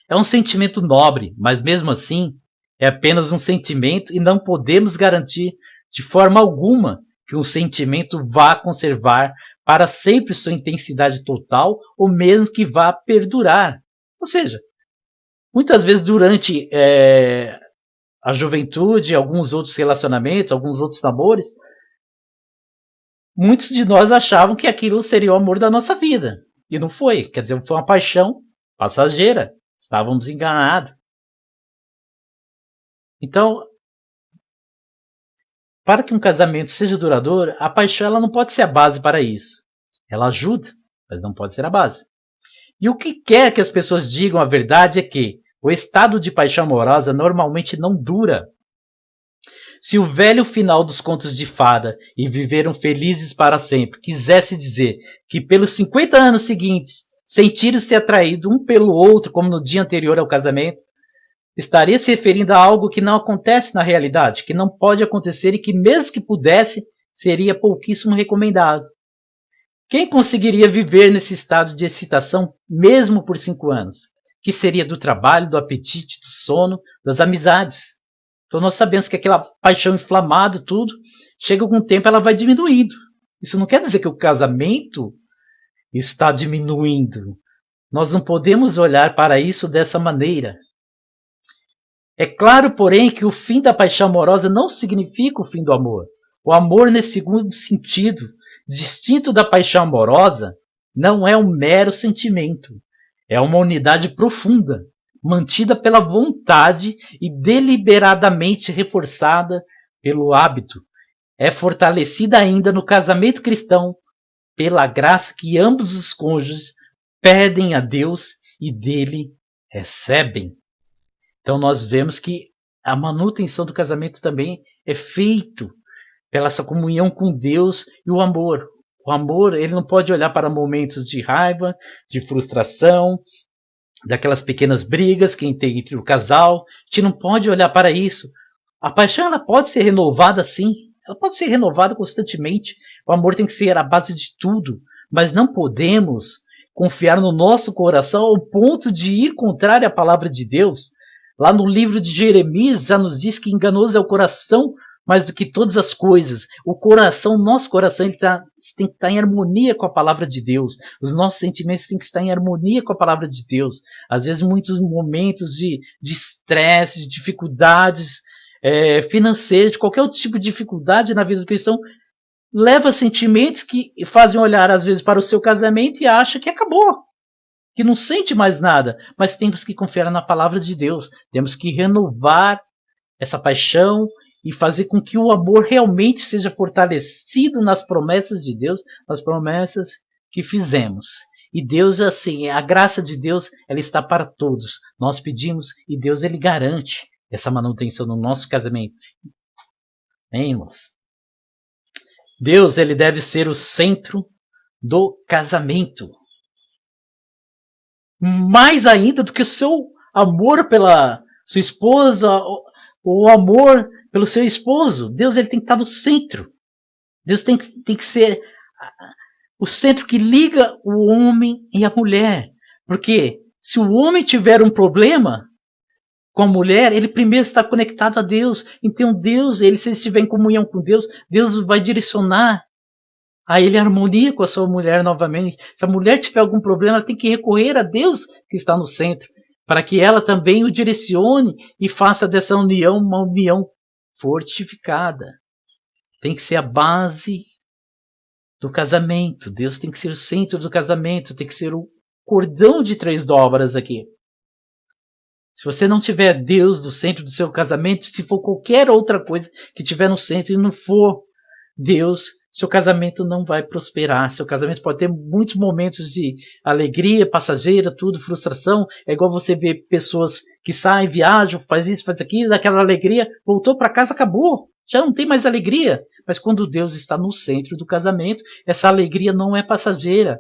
É um sentimento nobre, mas mesmo assim é apenas um sentimento e não podemos garantir de forma alguma que um sentimento vá conservar para sempre sua intensidade total ou mesmo que vá perdurar. Ou seja, muitas vezes durante a juventude, alguns outros relacionamentos, alguns outros namoros, muitos de nós achavam que aquilo seria o amor da nossa vida. E não foi. Quer dizer, foi uma paixão passageira. Estávamos enganados. Então, para que um casamento seja duradouro, a paixão ela não pode ser a base para isso. Ela ajuda, mas não pode ser a base. E o que quer que as pessoas digam a verdade é que o estado de paixão amorosa normalmente não dura. Se o velho final dos contos de fada e viveram felizes para sempre quisesse dizer que pelos 50 anos seguintes sentiram-se atraídos um pelo outro como no dia anterior ao casamento, estaria se referindo a algo que não acontece na realidade, que não pode acontecer e que mesmo que pudesse, seria pouquíssimo recomendado. Quem conseguiria viver nesse estado de excitação mesmo por 5 anos? Que seria do trabalho, do apetite, do sono, das amizades. Então nós sabemos que aquela paixão inflamada, tudo, chega com o tempo ela vai diminuindo. Isso não quer dizer que o casamento está diminuindo. Nós não podemos olhar para isso dessa maneira. É claro, porém, que o fim da paixão amorosa não significa o fim do amor. O amor, nesse segundo sentido, distinto da paixão amorosa, não é um mero sentimento. É uma unidade profunda, mantida pela vontade e deliberadamente reforçada pelo hábito. É fortalecida ainda no casamento cristão pela graça que ambos os cônjuges pedem a Deus e dele recebem. Então nós vemos que a manutenção do casamento também é feito pela essa comunhão com Deus e o amor. O amor ele não pode olhar para momentos de raiva, de frustração, daquelas pequenas brigas que tem entre o casal. A gente não pode olhar para isso. A paixão ela pode ser renovada sim, ela pode ser renovada constantemente. O amor tem que ser a base de tudo, mas não podemos confiar no nosso coração ao ponto de ir contrário à palavra de Deus. Lá no livro de Jeremias já nos diz que enganoso é o coração mais do que todas as coisas. O coração, nosso coração, ele tem que estar em harmonia com a palavra de Deus. Os nossos sentimentos têm que estar em harmonia com a palavra de Deus. Às vezes, muitos momentos de estresse, de dificuldades, financeira, de qualquer outro tipo de dificuldade na vida do cristão, leva sentimentos que fazem olhar às vezes para o seu casamento e acha que acabou, que não sente mais nada. Mas temos que confiar na palavra de Deus, temos que renovar essa paixão e fazer com que o amor realmente seja fortalecido nas promessas de Deus, nas promessas que fizemos. E Deus, assim, a graça de Deus, ela está para todos. Nós pedimos e Deus, ele garante essa manutenção no nosso casamento. Hein, irmãos? Deus, ele deve ser o centro do casamento. Mais ainda do que o seu amor pela sua esposa, o amor pelo seu esposo. Deus, ele tem que estar no centro. Deus tem que ser o centro que liga o homem e a mulher. Porque se o homem tiver um problema com a mulher, ele primeiro está conectado a Deus. Então Deus, se ele estiver em comunhão com Deus, Deus vai direcionar a ele harmonia com a sua mulher novamente. Se a mulher tiver algum problema, ela tem que recorrer a Deus que está no centro, para que ela também o direcione e faça dessa união uma união fortificada. Tem que ser a base do casamento. Deus tem que ser o centro do casamento, tem que ser o cordão de 3 dobras aqui. Se você não tiver Deus no centro do seu casamento, se for qualquer outra coisa que tiver no centro e não for Deus, seu casamento não vai prosperar. Seu casamento pode ter muitos momentos de alegria passageira, tudo, frustração. É igual você ver pessoas que saem, viajam, faz isso, faz aquilo, daquela alegria, voltou para casa, acabou. Já não tem mais alegria. Mas quando Deus está no centro do casamento, essa alegria não é passageira.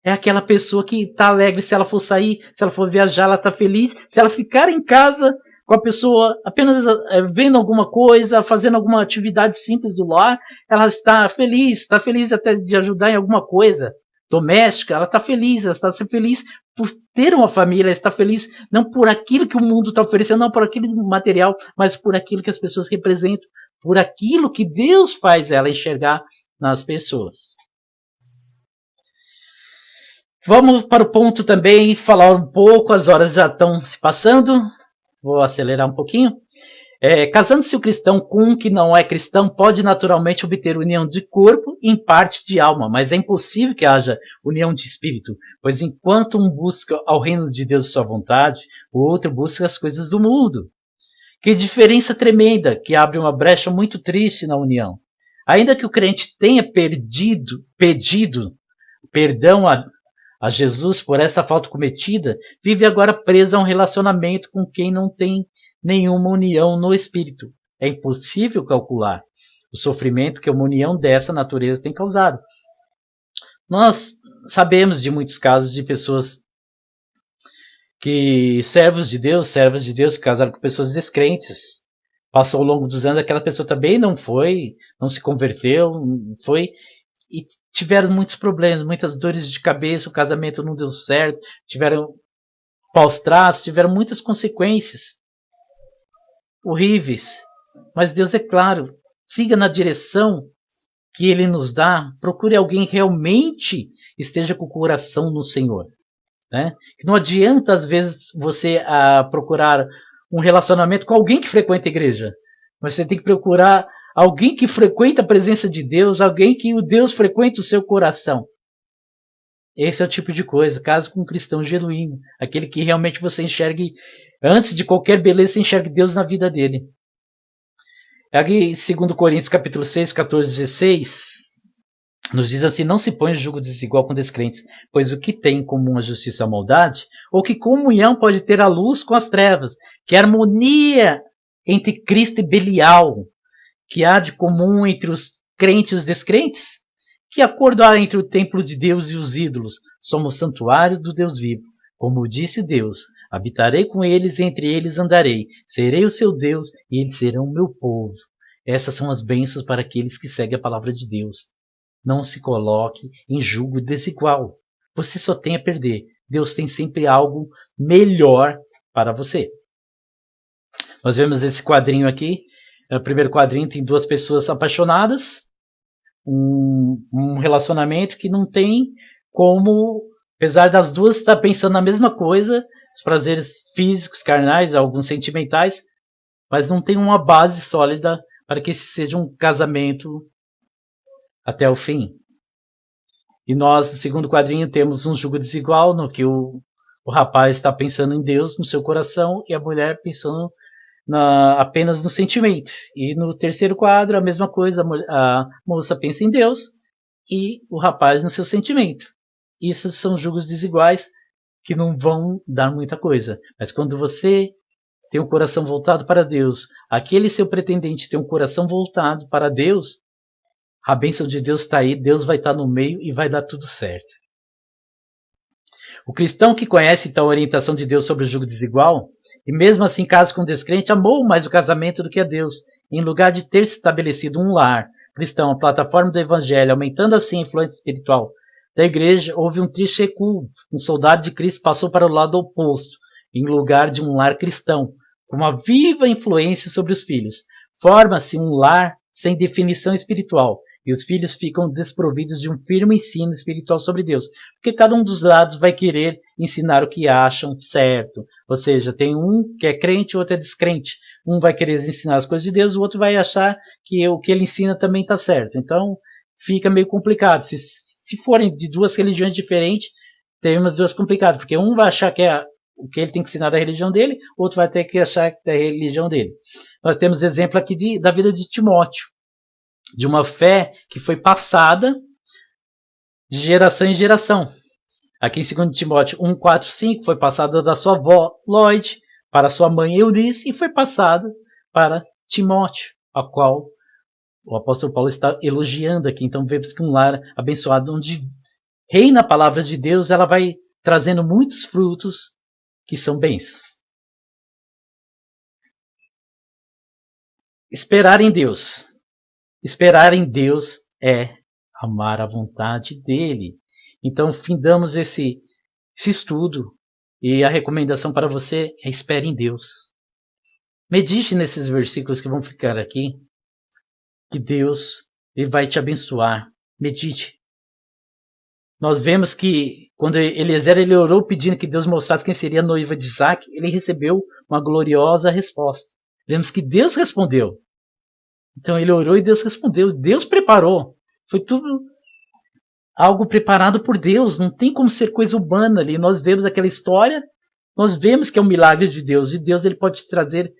É aquela pessoa que está alegre se ela for sair, se ela for viajar, ela está feliz. Se ela ficar em casa com a pessoa apenas vendo alguma coisa, fazendo alguma atividade simples do lar, ela está feliz até de ajudar em alguma coisa doméstica, ela está feliz por ter uma família, ela está feliz não por aquilo que o mundo está oferecendo, não por aquele material, mas por aquilo que as pessoas representam, por aquilo que Deus faz ela enxergar nas pessoas. Vamos para o ponto também, falar um pouco, as horas já estão se passando, vou acelerar um pouquinho. Casando-se o cristão com um que não é cristão, pode naturalmente obter união de corpo e em parte de alma, mas é impossível que haja união de espírito, pois enquanto um busca ao reino de Deus e sua vontade, o outro busca as coisas do mundo. Que diferença tremenda, que abre uma brecha muito triste na união. Ainda que o crente tenha pedido perdão a Jesus por essa falta cometida, vive agora preso a um relacionamento com quem não tem nenhuma união no espírito. É impossível calcular o sofrimento que uma união dessa natureza tem causado. Nós sabemos de muitos casos de pessoas que, servos de Deus, que casaram com pessoas descrentes. Passou ao longo dos anos, aquela pessoa também não se converteu, e tiveram muitos problemas, muitas dores de cabeça, o casamento não deu certo, tiveram maus tratos, tiveram muitas consequências horríveis. Mas Deus é claro, siga na direção que Ele nos dá, procure alguém que realmente esteja com o coração no Senhor. Né? Que não adianta às vezes você procurar um relacionamento com alguém que frequenta a igreja, mas você tem que procurar alguém que frequenta a presença de Deus, alguém que o Deus frequenta o seu coração. Esse é o tipo de coisa. Case com um cristão genuíno, aquele que realmente você enxergue, antes de qualquer beleza, você enxergue Deus na vida dele. Aqui em 2 Coríntios capítulo 6, 14, 16, nos diz assim: não se põe em julgo desigual com descrentes, pois o que tem em comum a justiça e a maldade, ou que comunhão pode ter a luz com as trevas, que harmonia entre Cristo e Belial, que há de comum entre os crentes e os descrentes? Que acordo há entre o templo de Deus e os ídolos? Somos santuário do Deus vivo. Como disse Deus, habitarei com eles e entre eles andarei. Serei o seu Deus e eles serão o meu povo. Essas são as bênçãos para aqueles que seguem a palavra de Deus. Não se coloque em julgo desigual. Você só tem a perder. Deus tem sempre algo melhor para você. Nós vemos esse quadrinho aqui. O primeiro quadrinho tem 2 pessoas apaixonadas, um relacionamento que não tem como, apesar das duas estar pensando na mesma coisa, os prazeres físicos, carnais, alguns sentimentais, mas não tem uma base sólida para que esse seja um casamento até o fim. E nós, no segundo quadrinho, temos um julgo desigual, no que o rapaz está pensando em Deus no seu coração e a mulher pensando apenas no sentimento. E no terceiro quadro, a mesma coisa, a moça pensa em Deus e o rapaz no seu sentimento. Isso são julgos desiguais que não vão dar muita coisa. Mas quando você tem um coração voltado para Deus, aquele seu pretendente tem um coração voltado para Deus, a bênção de Deus está aí, Deus vai estar no meio e vai dar tudo certo. O cristão que conhece então a orientação de Deus sobre o jugo desigual, e mesmo assim casa com um descrente, amou mais o casamento do que a Deus, em lugar de ter se estabelecido um lar cristão, a plataforma do evangelho, aumentando assim a influência espiritual da igreja, houve um triste recuo. Um soldado de Cristo passou para o lado oposto, em lugar de um lar cristão, com uma viva influência sobre os filhos. Forma-se um lar sem definição espiritual, e os filhos ficam desprovidos de um firme ensino espiritual sobre Deus, porque cada um dos lados vai querer ensinar o que acham certo. Ou seja, tem um que é crente e o outro é descrente. Um vai querer ensinar as coisas de Deus, o outro vai achar que o que ele ensina também está certo. Então, fica meio complicado. Se forem de duas religiões diferentes, temos duas complicadas, porque um vai achar que é o que ele tem que ensinar da religião dele, o outro vai ter que achar da religião dele. Nós temos exemplo aqui da vida de Timóteo, de uma fé que foi passada de geração em geração. Aqui em 2 Timóteo 1, 4, 5, foi passada da sua avó Lloyd para sua mãe Eunice e foi passada para Timóteo, a qual o apóstolo Paulo está elogiando aqui. Então vemos que um lar abençoado, onde reina a palavra de Deus, ela vai trazendo muitos frutos que são bênçãos. Esperar em Deus. Esperar em Deus é amar a vontade dele. Então, findamos esse estudo e a recomendação para você é espere em Deus. Medite nesses versículos que vão ficar aqui, que Deus ele vai te abençoar. Medite. Nós vemos que quando Eliezer ele orou pedindo que Deus mostrasse quem seria a noiva de Isaac, ele recebeu uma gloriosa resposta. Vemos que Deus respondeu. Então ele orou e Deus respondeu. Deus preparou. Foi tudo algo preparado por Deus. Não tem como ser coisa humana ali. Nós vemos aquela história, nós vemos que é um milagre de Deus. E Deus ele pode trazer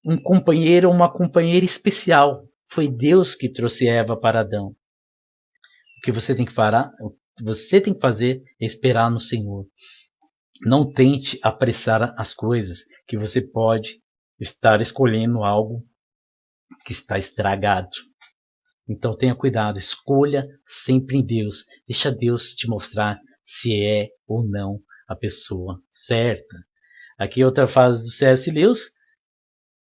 um companheiro ou uma companheira especial. Foi Deus que trouxe Eva para Adão. O que você tem que fazer é esperar no Senhor. Não tente apressar as coisas, que você pode estar escolhendo algo que está estragado. Então tenha cuidado, escolha sempre em Deus. Deixa Deus te mostrar se é ou não a pessoa certa. Aqui outra frase do C.S. Lewis,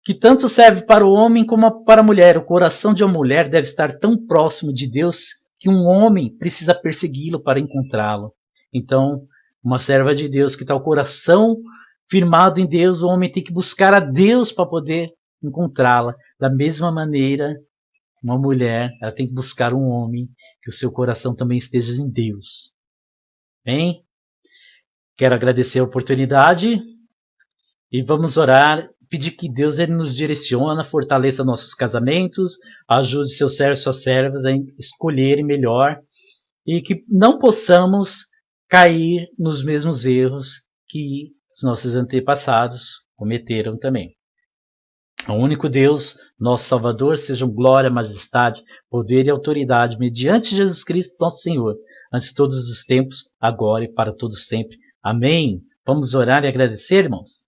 que tanto serve para o homem como para a mulher. O coração de uma mulher deve estar tão próximo de Deus que um homem precisa persegui-lo para encontrá-lo. Então, uma serva de Deus que está o coração firmado em Deus, o homem tem que buscar a Deus para poder encontrá-la. Da mesma maneira, uma mulher ela tem que buscar um homem que o seu coração também esteja em Deus. Bem, quero agradecer a oportunidade e vamos orar, pedir que Deus ele nos direcione, fortaleça nossos casamentos, ajude seus servos e suas servas a escolherem melhor e que não possamos cair nos mesmos erros que os nossos antepassados cometeram também. O único Deus, nosso Salvador, sejam glória, majestade, poder e autoridade, mediante Jesus Cristo, nosso Senhor, antes de todos os tempos, agora e para todos sempre. Amém. Vamos orar e agradecer, irmãos?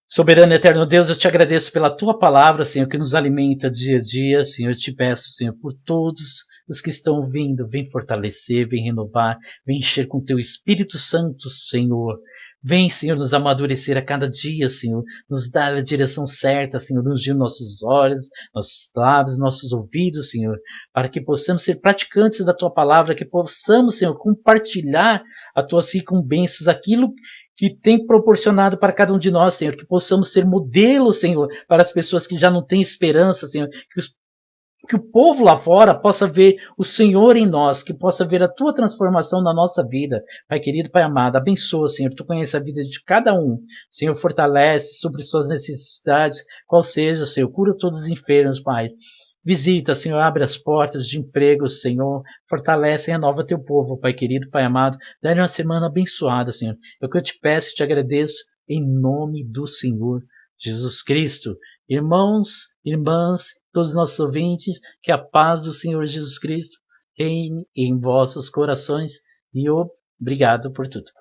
Soberano e eterno Deus, eu te agradeço pela tua palavra, Senhor, que nos alimenta dia a dia. Senhor, eu te peço, Senhor, por todos os que estão vindo, vem fortalecer, vem renovar, vem encher com teu Espírito Santo, Senhor. Vem, Senhor, nos amadurecer a cada dia, Senhor, nos dar a direção certa, Senhor, ungir nossos olhos, nossos lábios, nossos ouvidos, Senhor, para que possamos ser praticantes da tua palavra, que possamos, Senhor, compartilhar as tuas recompensas, aquilo que tem proporcionado para cada um de nós, Senhor, que possamos ser modelos, Senhor, para as pessoas que já não têm esperança, Senhor, que Que o povo lá fora possa ver o Senhor em nós, que possa ver a tua transformação na nossa vida. Pai querido, Pai amado, abençoa, Senhor. Tu conheces a vida de cada um. Senhor, fortalece sobre suas necessidades, qual seja, Senhor. Cura todos os enfermos, Pai. Visita, Senhor, abre as portas de emprego, Senhor. Fortalece e renova teu povo, Pai querido, Pai amado. Dá-lhe uma semana abençoada, Senhor. É o que eu te peço e te agradeço em nome do Senhor Jesus Cristo. Irmãos, irmãs, todos os nossos ouvintes, que a paz do Senhor Jesus Cristo reine em vossos corações e obrigado por tudo.